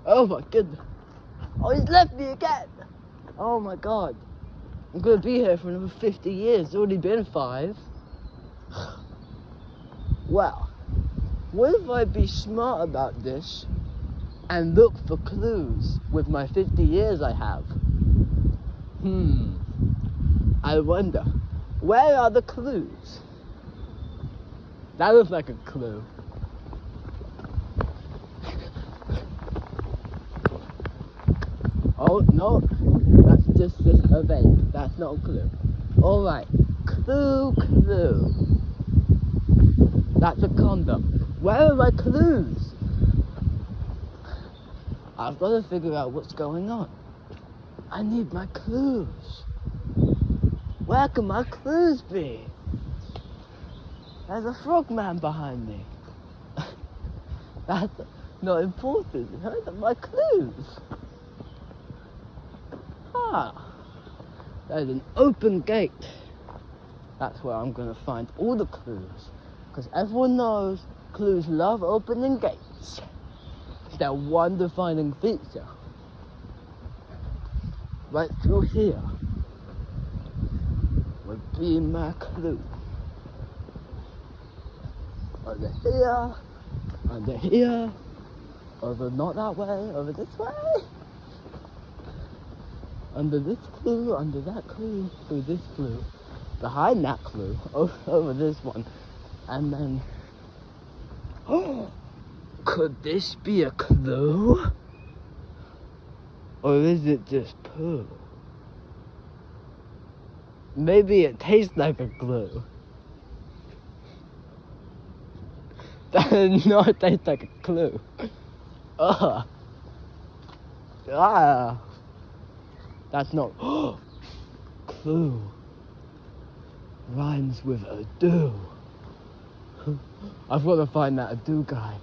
Oh my goodness. Oh, he's left me again. Oh my god. I'm gonna be here for another 50 years. It's already been 5. Well, what if I be smart about this and look for clues with my 50 years I have? I wonder, where are the clues? That looks like a clue. Oh no, that's just a event. That's not a clue. Alright, clue. That's a condom. Where are my clues? I've got to figure out what's going on. I need my clues. Where can my clues be? There's a frogman behind me. That's not important. Where are my clues? There's an open gate. That's where I'm going to find all the clues. Because everyone knows clues love opening gates. It's their one defining feature. Right through here would be my clue. Over here, over not that way, over this way. Under this clue, under that clue, through this clue, behind that clue, over this one, and then, oh, could this be a clue? Or is it just poo? Maybe it tastes like a clue. That does not taste like a clue. Ugh. Ah. That's not clue. Rhymes with a do. I've got to find that ado guy.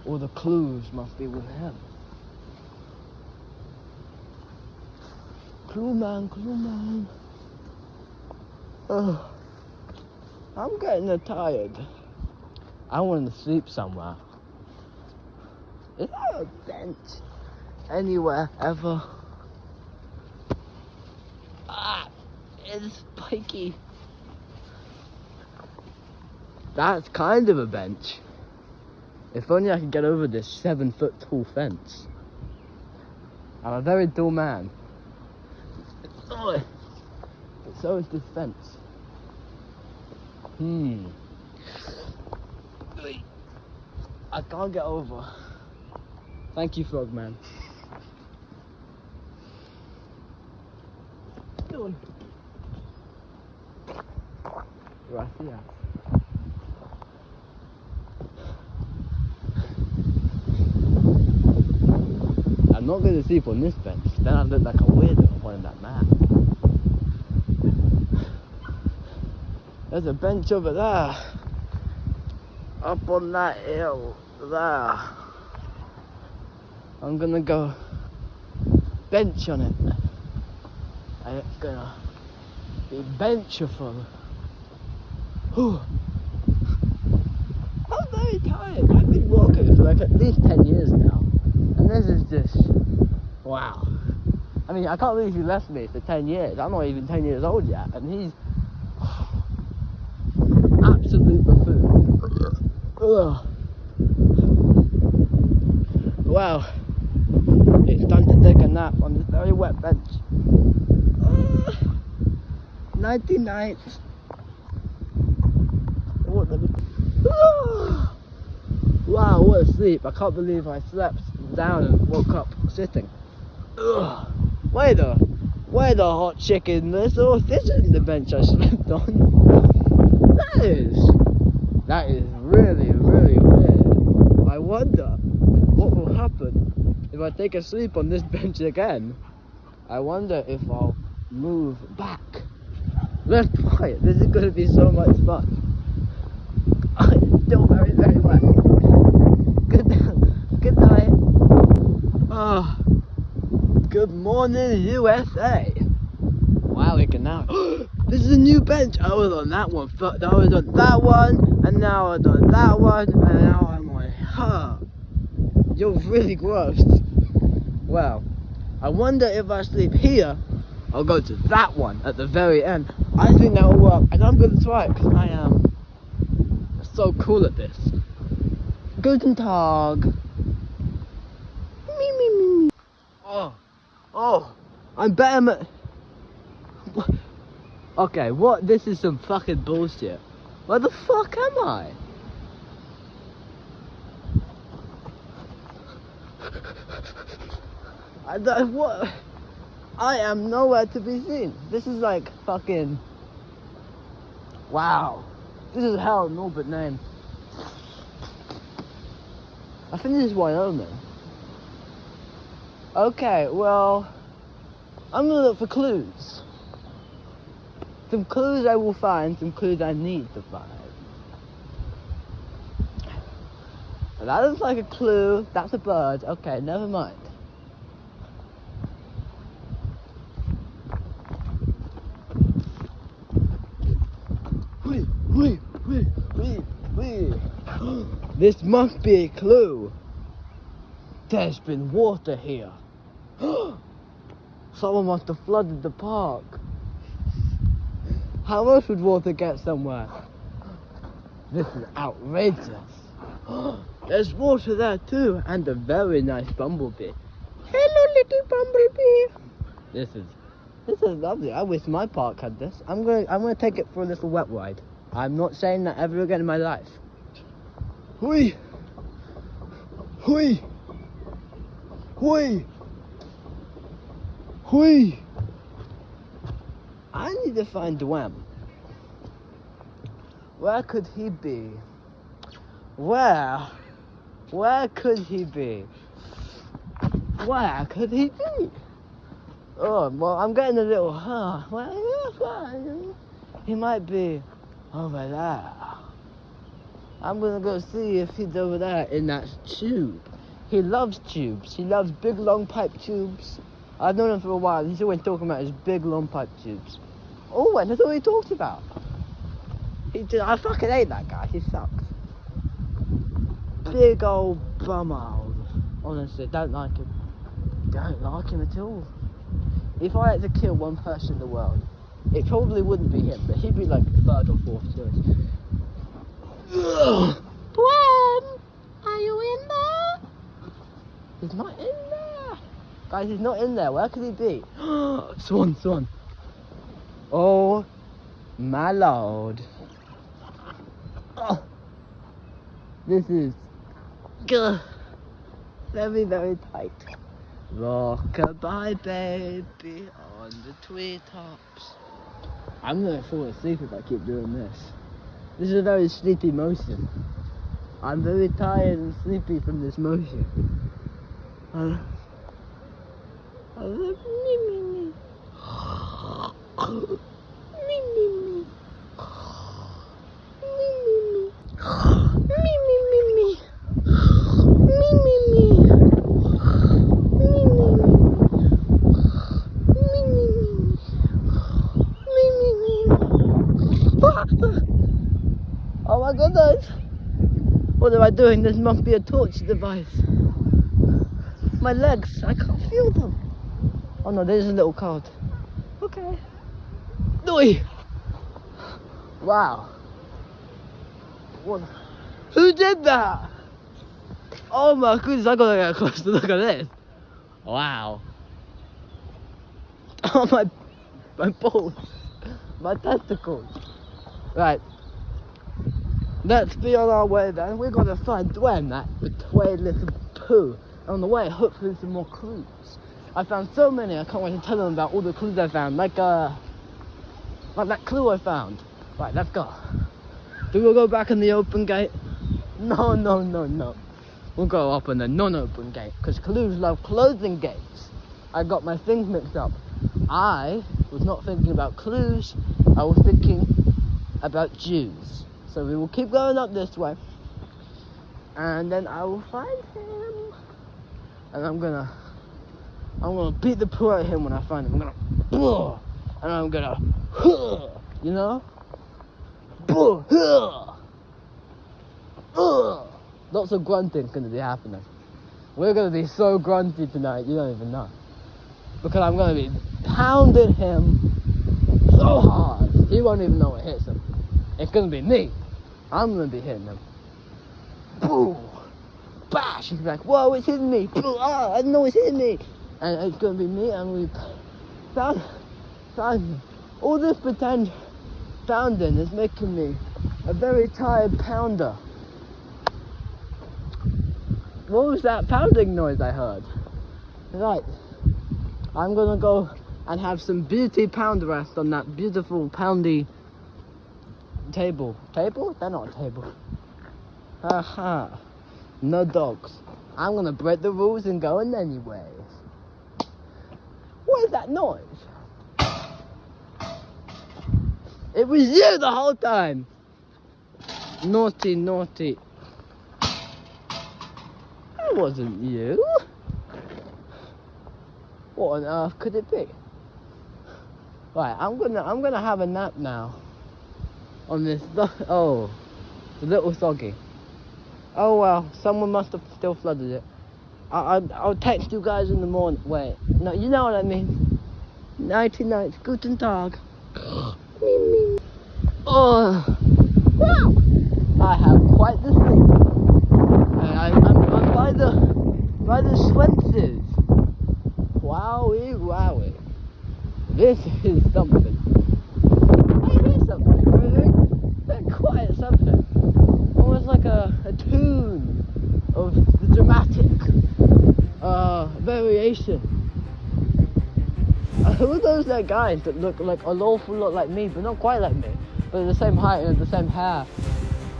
All the clues must be with him. Clue man. Ugh. I'm getting tired. I want to sleep somewhere. Is there a bench anywhere ever? It's spiky. That's kind of a bench. If only I could get over this 7-foot tall fence. I'm a very tall man. But so is this fence. I can't get over. Thank you, Frogman. Doing. Gracias. I'm not going to sleep on this bench. Then I look like a weirdo on that map. There's a bench over there. Up on that hill there. I'm gonna go bench on it. And it's gonna be benchful. I'm very tired. I've been walking for like at least 10 years now. And this is just, wow. I mean, I can't believe he left me for 10 years. I'm not even 10 years old yet. And he's absolute buffoon. Ugh. Wow. It's time to take a nap on this very wet bench. Nighty night. Wow, what a sleep. I can't believe I slept down and woke up sitting. Ugh. Wait a hot chicken. This isn't the bench I slept on. That is really, really weird. I wonder what will happen if I take a sleep on this bench again. I wonder if I'll move back. Let's try it. This is going to be so much fun. I'm still very, very wet. Good night. Good morning, USA. Wow, we can now. This is a new bench. I was on that one. I was on that one, and now I was on that one, and now I'm on her. You're really gross. Well, I wonder if I sleep here, I'll go to that one at the very end. I think that will work, and I'm going to try it because I am so cool at this. Guten Tag. Me, me, me. Oh, I'm better. Okay, what? This is some fucking bullshit. Where the fuck am I? What? I am nowhere to be seen. This is like fucking. Wow. This is hell in all but name. I think this is Wyoming. Okay, well, I'm gonna look for clues. Some clues I will find, some clues I need to find. That looks like a clue. That's a bird. Okay, never mind. This must be a clue. There's been water here. Someone must have flooded the park. How else would water get somewhere? This is outrageous. There's water there too, and a very nice bumblebee. Hello, little bumblebee. This is lovely. I wish my park had this. I'm gonna take it for a little wet ride. I'm not saying that ever again in my life. Hui! Hui! Hui! Hui! I need to find Dwam. Where could he be? Where could he be? Where could he be? Oh, well, I'm getting a little, he might be over there. I'm gonna go see if he's over there in that tube. He loves tubes. He loves big, long pipe tubes. I've known him for a while. He's always talking about his big, long pipe tubes. Oh, and that's all he talks about. I fucking hate that guy. He sucks. Big old bumhole. Honestly, don't like him. Don't like him at all. If I had to kill one person in the world, it probably wouldn't be him, but he'd be like third or fourth choice. Dwayne, are you in there? He's not in there. Guys, he's not in there. Where could he be? Swan. Oh, my lord. Oh, this is very, very tight. Rock-a-bye, baby, on the treetops. I'm gonna fall asleep if I keep doing this. This is a very sleepy motion. I'm very tired and sleepy from this motion. Oh my goodness! What am I doing? This must be a torture device. My legs, I can't feel them. Oh no, there's a little card. Okay. Oi! Wow. What? Who did that? Oh my goodness, I gotta get close to look at this. Wow. Oh my balls. My testicles. Right. Let's be on our way then. We're gonna find Dwayne, that betrayed little poo. On the way, hopefully some more clues. I found so many, I can't wait to tell them about all the clues I found. Like that clue I found. Right, let's go. Do we go back in the open gate? No. We'll go up in the non-open gate, because clues love closing gates. I got my things mixed up. I was not thinking about clues, I was thinking about Jews. So we will keep going up this way, and then I will find him, and I'm gonna beat the poo out of him when I find him. I'm gonna, you know, lots of grunting gonna be happening. We're gonna be so grunty tonight, you don't even know. Because I'm gonna be pounding him so hard, he won't even know it hits him. It's gonna be me. I'm gonna be hitting him. Boom! Bash! He's like, whoa, it's hitting me! Boom! Ah, I know it's hitting me! And it's gonna be me, and we pounding. All this pretend pounding is making me a very tired pounder. What was that pounding noise I heard? Right. I'm gonna go and have some beauty pound rest on that beautiful poundy table. Table? They're not a table. Haha. No dogs. I'm gonna break the rules and go in anyways. What is that noise? It was you the whole time. Naughty, naughty. It wasn't you. What on earth could it be? Right, I'm gonna have a nap now. On this, oh, it's a little soggy. Oh well, someone must have still flooded it. I'll text you guys in the morning. Wait, no, you know what I mean. Nighty night, guten Tag. Oh, wow. I have quite the sleep. And I'm by the Swenses. Wowie, wowie. This is something. I hear something. Very quiet something. Almost like a tune of the dramatic variation. Who are those guys that look like an awful lot like me, but not quite like me, but the same height and the same hair?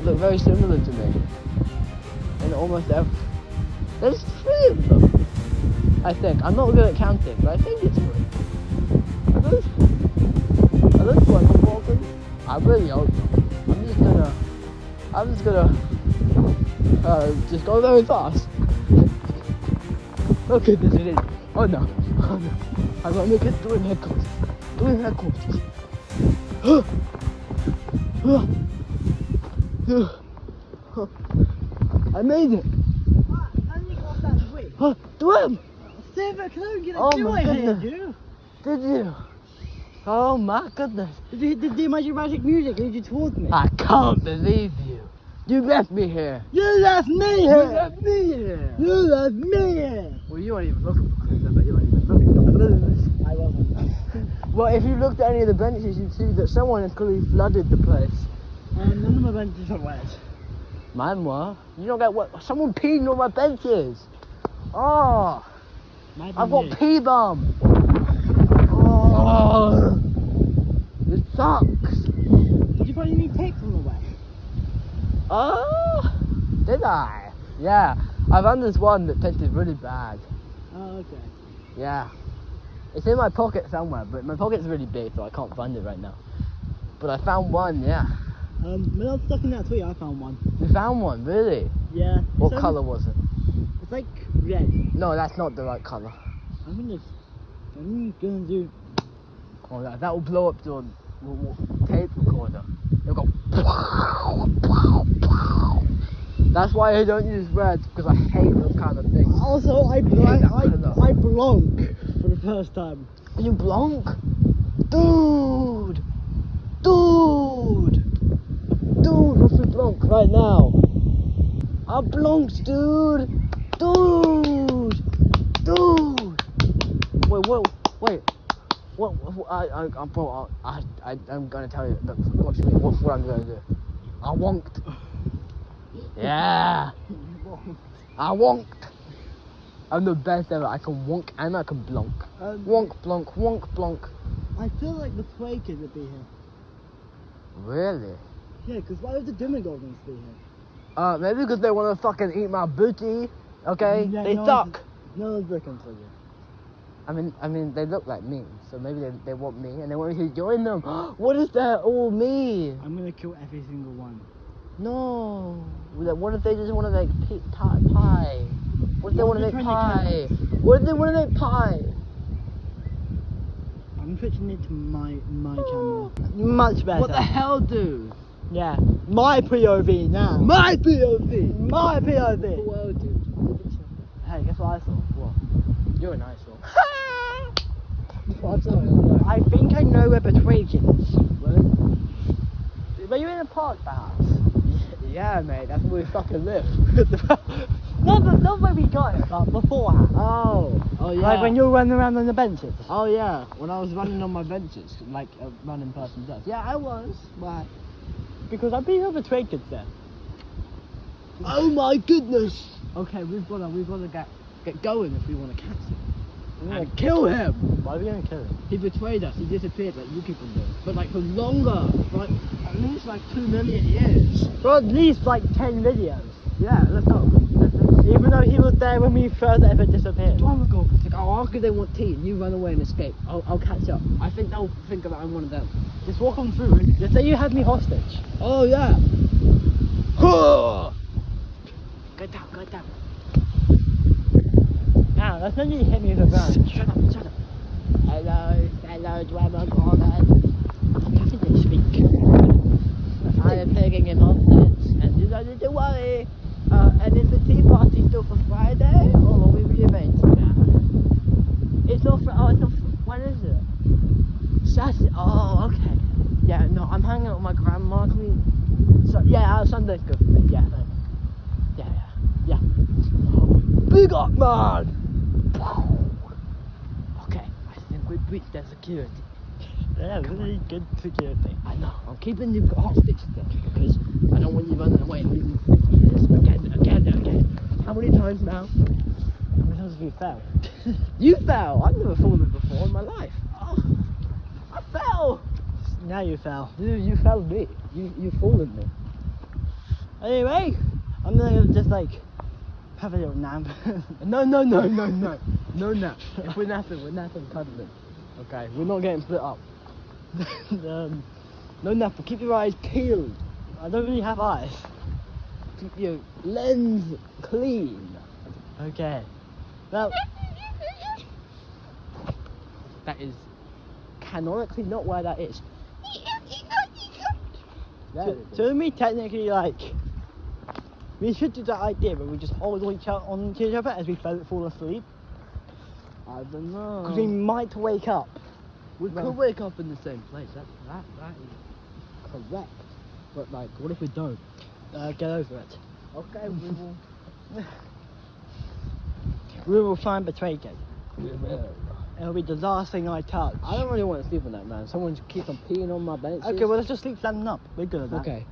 Look very similar to me. And almost every... There's 3 of them. I think. I'm not good at counting, but I think it's 3. Are those women walking? I really hope not. I'm just gonna just go very fast. Oh goodness it is. Oh no. Oh no. I'm gonna make it doing headquarters. Doing headquarters. I made it. I only got that way. Dwim! Silver, can I get a Oh do my I hear goodness. you? Did you? Oh my goodness. Did you hit the magic music lead you towards me? I can't believe you. You left me here. You left me You here! left me here. You left me here! Well, you weren't even looking for clues. I bet you weren't even looking for clues. I wasn't. Well, if you looked at any of the benches, you'd see that someone had clearly flooded the place. None of my benches are wet. Mine were. You don't get what? Someone peed on my benches. Oh, I've got pee bum. Oh, this sucks. Did you find any ticks on the way? Oh, did I? Yeah, I found this one that tasted really bad. Oh, okay. Yeah, it's in my pocket somewhere, but my pocket's really big, so I can't find it right now. But I found one, yeah. When I was stuck in that tree, I found one. You found one, really? Yeah. What colour was it? It's like red. No, that's not the right colour. I'm gonna do. Oh, that will blow up your tape recorder. It'll go. That's why I don't use red, because I hate those kind of things. Also, I blonk for the first time. You blonk? Dude! Dude! Dude, what's with blonk right now? I blonked, dude! Dude! Dude! Wait. I'm gonna tell you. Watch me. What I'm gonna do? I wonked. Yeah. I wonked. I'm the best ever. I can wonk and I can blonk. Wonk, blonk, wonk, blonk. I feel like the Quakers would be here. Really? Yeah, because why would the Demogorgons be here? Maybe because they want to fucking eat my booty. Okay? Yeah, they no suck. No one's looking for you. I mean, they look like me, so maybe they want me and they want me to join them. What is that all me? I'm gonna kill every single one. No. What if they just want to make pie? What if they want to make pie? What if they want to make pie? I'm switching it to my camera. Much better. What the hell, dude? Yeah. My POV now. My POV. My POV. Well, dude. Hey, guess You're an eyesore. I think I know where Betrayed is. Were you in a park, perhaps? Yeah, mate. That's where we fucking live. Not where we got it, but beforehand. Oh yeah. Like when you were running around on the benches. Oh yeah, when I was running on my benches, like a running person does. Yeah, I was. Why? Because I've been over Betrayed there. Oh my goodness. Okay, we've got to get going if we want to catch him. And kill him. Why are we gonna kill him? He betrayed us. He disappeared like you people do. But like for longer, like at least like 2 million years. For at least like 10 videos. Yeah, let's go. Even though he was there when we first ever disappeared. Time ago, it's like, oh, how could they want tea and you run away and escape? I'll catch up. I think they'll think that I'm one of them. Just walk on through. Just say you had me hostage. Oh yeah. Get down, get down. Now, that's when you hit me with a gun. Shut up. Hello, Drama Gorgon. How did they speak? I am taking him hostage, and you don't need to worry. And is the tea party still for Friday, or will we rearrange that? It's all for, when is it? Saturday. Oh, okay. Yeah, no, I'm hanging out with my grandma. So, yeah, Sunday's good for me. Yeah, thanks. Yeah. Big up, man! Okay, I think we breached their security. Yeah, really good security. I know. I'm keeping you hostage still because I don't want you running away and leaving 50 years again. How many times now? How many times have you fell? You fell. I've never fallen before in my life. Oh, I fell. Now you fell. You fell me. You fallen me. Anyway, I'm gonna just like have a little nap. No nap. If we're napping cuddling. Okay, we're not getting split up. No nap. Keep your eyes peeled. I don't really have eyes. Keep your lens clean. Okay. Well, that is canonically not where that is. to me, technically, like, we should do that idea where we just hold on to each other as we fall asleep. I don't know. Because we might wake up. We could wake up in the same place. That is correct. But like, what if we don't? Get over it. Okay, we will. We will find Betrayed. We will. It'll be the last thing I touch. I don't really want to sleep on that, man. Someone keeps on peeing on my bench. Okay, well let's just sleep standing up. We're good at that. Okay.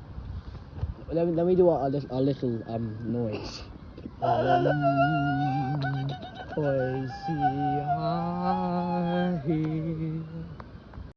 Let me do our little noise. Poison.